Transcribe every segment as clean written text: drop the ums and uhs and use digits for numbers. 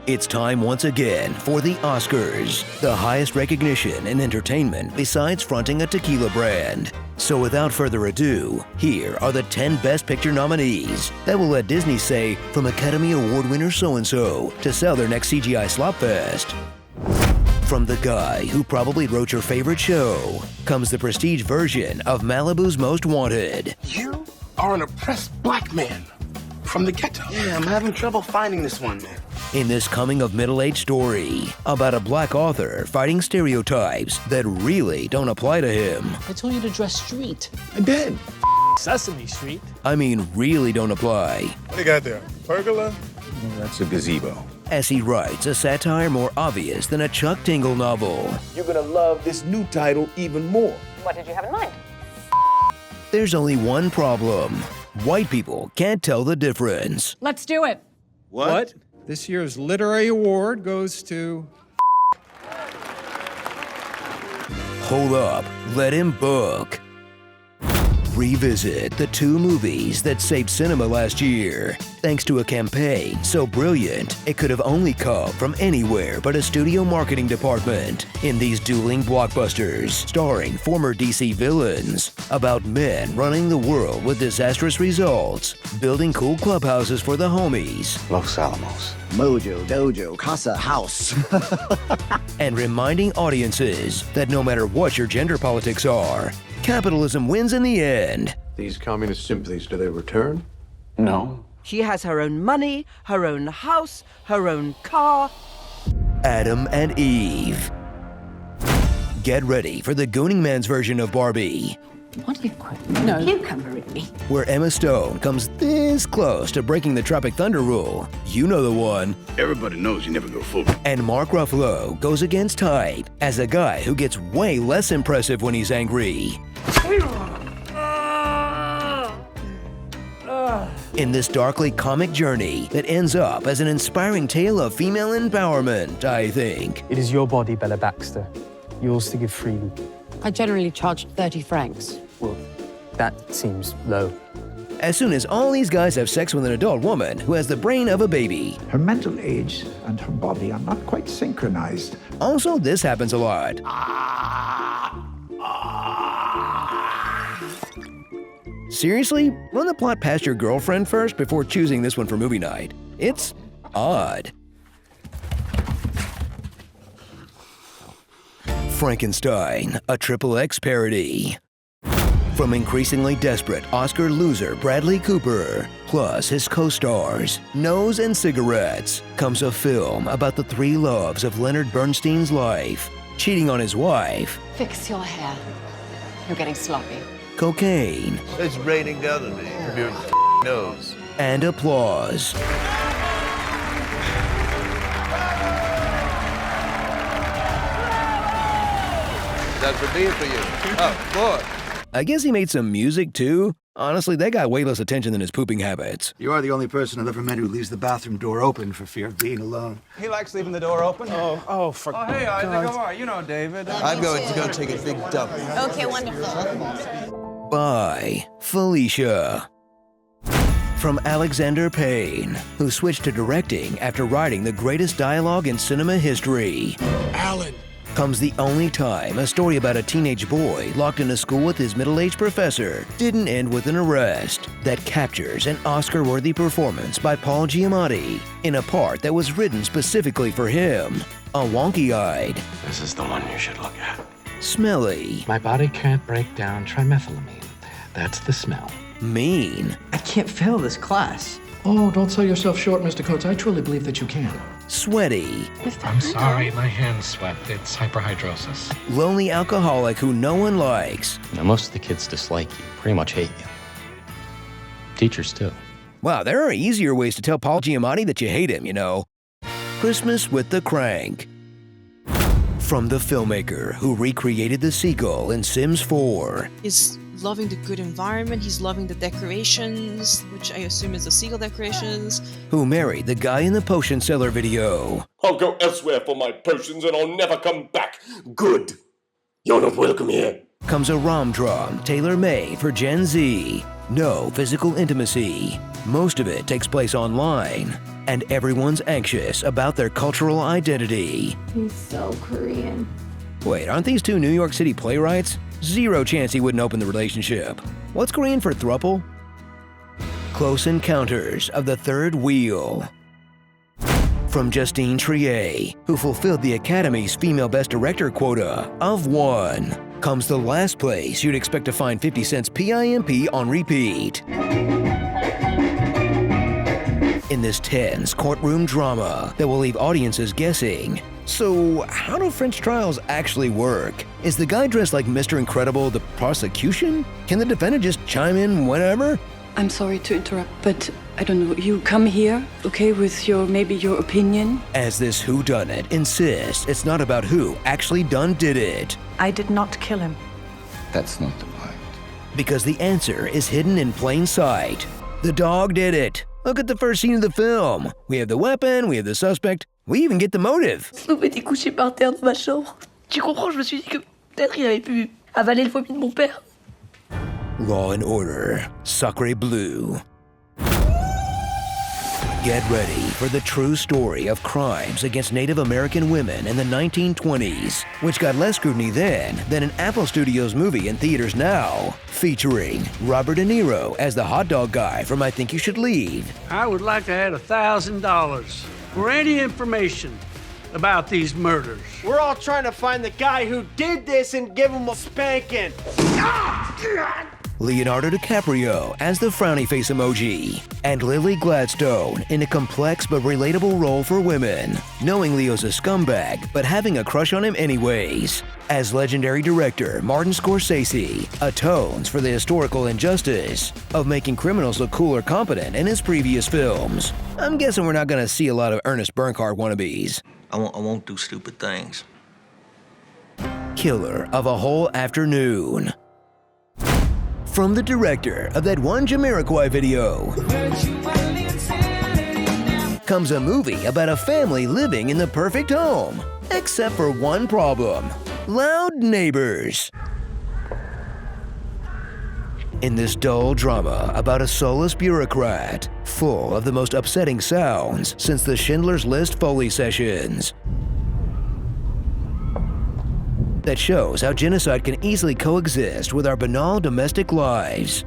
It's time once again for the Oscars, the highest recognition in entertainment besides fronting a tequila brand. So without further ado, here are the 10 Best Picture nominees that will let Disney say from Academy Award winner so-and-so to sell their next CGI slopfest. From the guy who probably wrote your favorite show comes the prestige version of Malibu's Most Wanted. You are an oppressed black man from the ghetto. Yeah, I'm having trouble finding this one, man. In this coming-of-middle-age story about a black author fighting stereotypes that really don't apply to him. I told you to dress street. I did. Sesame Street. I mean, really don't apply. What do you got there? Pergola? That's a gazebo. As he writes a satire more obvious than a Chuck Tingle novel. You're gonna love this new title even more. What did you have in mind? There's only one problem. White people can't tell the difference. Let's do it. What? This year's literary award goes to... Hold up, let him book. Revisit the 2 movies that saved cinema last year, thanks to a campaign so brilliant it could have only come from anywhere but a studio marketing department. In these dueling blockbusters, starring former DC villains, about men running the world with disastrous results, building cool clubhouses for the homies, Los Alamos. Mojo, Dojo, Casa House. and reminding audiences that no matter what your gender politics are, capitalism wins in the end. These communist sympathies, do they return? No. She has her own money, her own house, her own car. Adam and Eve. Get ready for the Gooning Man's version of Barbie, What do you quit? No. Cucumber at me. where Emma Stone comes this close to breaking the Tropic Thunder rule. You know the one. Everybody knows you never go full. And Mark Ruffalo goes against type as a guy who gets way less impressive when he's angry. In this darkly comic journey that ends up as an inspiring tale of female empowerment, I think. It is your body, Bella Baxter. Yours to give freely. I generally charge 30 francs. Well, that seems low. As soon as all these guys have sex with an adult woman who has the brain of a baby. Her mental age and her body are not quite synchronized. Also, this happens a lot. Seriously? Run the plot past your girlfriend first before choosing this one for movie night. It's odd. Frankenstein, a XXX parody. From increasingly desperate Oscar loser Bradley Cooper, plus his co-stars, Nose and Cigarettes, comes a film about the 3 loves of Leonard Bernstein's life. Cheating on his wife. Fix your hair. You're getting sloppy. Cocaine. It's raining down on me from your nose. And applause. That's for me or for you? Oh, boy. I guess he made some music too. Honestly, that got way less attention than his pooping habits. You are the only person I've ever met who leaves the bathroom door open for fear of being alone. He likes leaving the door open? For Hey, Isaac, how are you? You know David. I'm going to go take a big dump. Okay, wonderful. By Felicia. From Alexander Payne, who switched to directing after writing the greatest dialogue in cinema history. Alan. Comes the only time a story about a teenage boy locked in a school with his middle-aged professor didn't end with an arrest that captures an Oscar-worthy performance by Paul Giamatti in a part that was written specifically for him. A wonky-eyed. This is the one you should look at. Smelly. My body can't break down trimethylamine. That's the smell. Mean. I can't fail this class. Oh, don't sell yourself short, Mr. Coates. I truly believe that you can. Sweaty. I'm sorry, my hands sweat. It's hyperhidrosis. Lonely alcoholic who no one likes. Now, most of the kids dislike you, pretty much hate you. Teachers, too. Wow, there are easier ways to tell Paul Giamatti that you hate him, you know. Christmas with the Crank. From the filmmaker who recreated the seagull in Sims 4. He's loving the good environment, he's loving the decorations, which I assume is the seagull decorations. Who married the guy in the potion seller video. I'll go elsewhere for my potions and I'll never come back. Good. You're not welcome here. Comes a rom-drum tailor-made for Gen Z. No physical intimacy. Most of it takes place online. and everyone's anxious about their cultural identity. He's so Korean. Wait, aren't these two New York City playwrights? Zero chance he wouldn't open the relationship. What's Korean for throuple? Close Encounters of the Third Wheel. From Justine Triet, who fulfilled the Academy's Female Best Director quota of 1, comes the last place you'd expect to find 50 Cent's PIMP on repeat. In this tense courtroom drama that will leave audiences guessing, so how do French trials actually work? Is the guy dressed like Mr. Incredible the prosecution? Can the defendant just chime in whenever? I'm sorry to interrupt, but I don't know, you come here, okay, with maybe your opinion? As this whodunit insists it's not about who actually did it. I did not kill him. That's not the point. Because the answer is hidden in plain sight. The dog did it. Look at the first scene of the film. We have the weapon, we have the suspect, we even get the motive. Sloop était couché par terre dans ma chambre. Tu comprends, je me suis dit que peut-être il avait pu avaler le vomi de mon père. Law and Order, Sacre Bleu. Get ready for the true story of crimes against Native American women in the 1920s, which got less scrutiny then than an Apple Studios movie in theaters now, featuring Robert De Niro as the hot dog guy from I Think You Should Leave. I would like to add $1,000 for any information about these murders. We're all trying to find the guy who did this and give him a spanking. Leonardo DiCaprio as the frowny face emoji, and Lily Gladstone in a complex but relatable role for women, knowing Leo's a scumbag but having a crush on him anyways. As legendary director Martin Scorsese atones for the historical injustice of making criminals look cool or competent in his previous films. I'm guessing we're not gonna see a lot of Ernest Bernhardt wannabes. I won't do stupid things. Killer of a Whole Afternoon. From the director of that one Jamiroquai video comes a movie about a family living in the perfect home, except for one problem: loud neighbors. In this dull drama about a soulless bureaucrat, full of the most upsetting sounds since the Schindler's List Foley sessions, that shows how genocide can easily coexist with our banal domestic lives.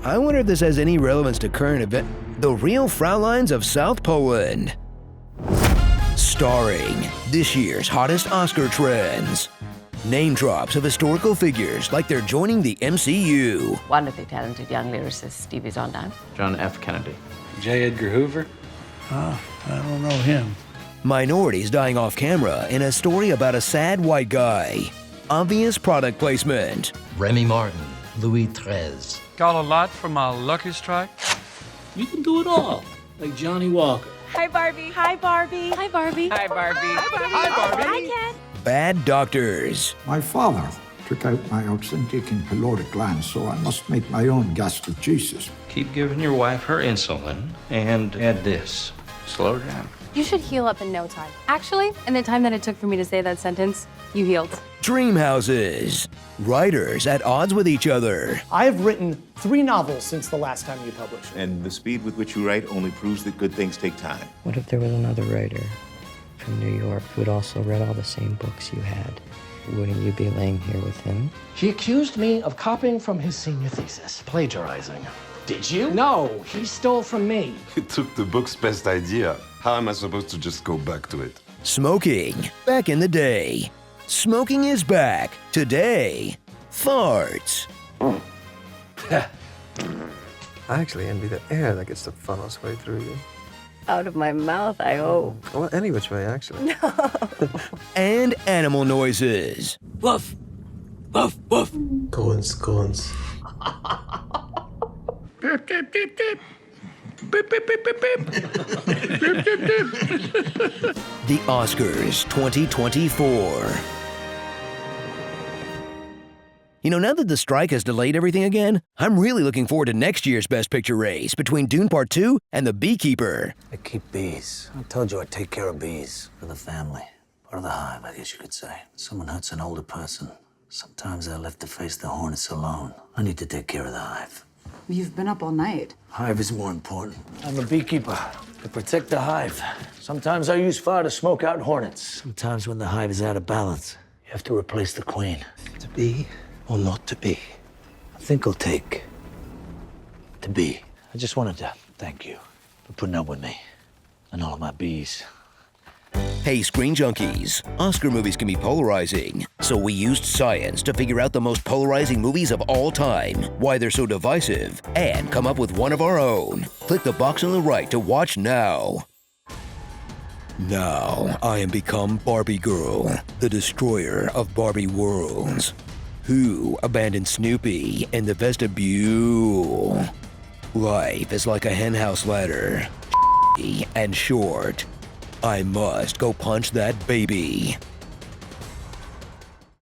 I wonder if this has any relevance to current event. The Real Fraulines of South Poland. Starring this year's hottest Oscar trends. Name drops of historical figures like they're joining the MCU. Wonderfully talented young lyricist Stevie Sondheim. John F. Kennedy. J. Edgar Hoover. I don't know him. Minorities dying off camera in a story about a sad white guy. Obvious product placement. Remy Martin. Louis XIII. Got a lot from my Lucky Strike? You can do it all, like Johnny Walker. Hi, Barbie. Hi, Barbie. Hi, Barbie. Hi, Barbie. Hi, Barbie. Hi, Ken. Bad doctors. My father took out my authentic and caloric glands, so I must make my own gastric juices. Keep giving your wife her insulin and add this. Slow her down. You should heal up in no time. Actually, in the time that it took for me to say that sentence, you healed. Dream houses. Writers at odds with each other. I have written 3 novels since the last time you published. And the speed with which you write only proves that good things take time. What if there was another writer from New York who'd also read all the same books you had? Wouldn't you be laying here with him? He accused me of copying from his senior thesis, plagiarizing. Did you? No, he stole from me. You took the book's best idea. How am I supposed to just go back to it? Smoking, back in the day. Smoking is back. Today, farts. I actually envy the air that gets to funnel its way through you. Out of my mouth, I hope. Well, any which way, actually. And animal noises. Woof, woof, woof. Coins. Beep, beep, beep, beep. Beep, beep, beep, beep, beep. Beep, beep, beep. The Oscars 2024. You know, now that the strike has delayed everything again, I'm really looking forward to next year's Best Picture race between Dune Part 2 and The Beekeeper. I keep bees. I told you I'd take care of bees. For the family. Part of the hive, I guess you could say. Someone hurts an older person. Sometimes they're left to face the hornets alone. I need to take care of the hive. You've been up all night. Hive is more important. I'm a beekeeper to protect the hive. Sometimes I use fire to smoke out hornets. Sometimes when the hive is out of balance, you have to replace the queen. To be or not to be? I think I'll take to be. I just wanted to thank you for putting up with me and all of my bees. Hey, Screen Junkies, Oscar movies can be polarizing, so we used science to figure out the most polarizing movies of all time, why they're so divisive, and come up with one of our own. Click the box on the right to watch now. Now, I am become Barbie Girl, the destroyer of Barbie worlds. Who abandoned Snoopy in the vestibule? Life is like a henhouse ladder, and short. I must go punch that baby.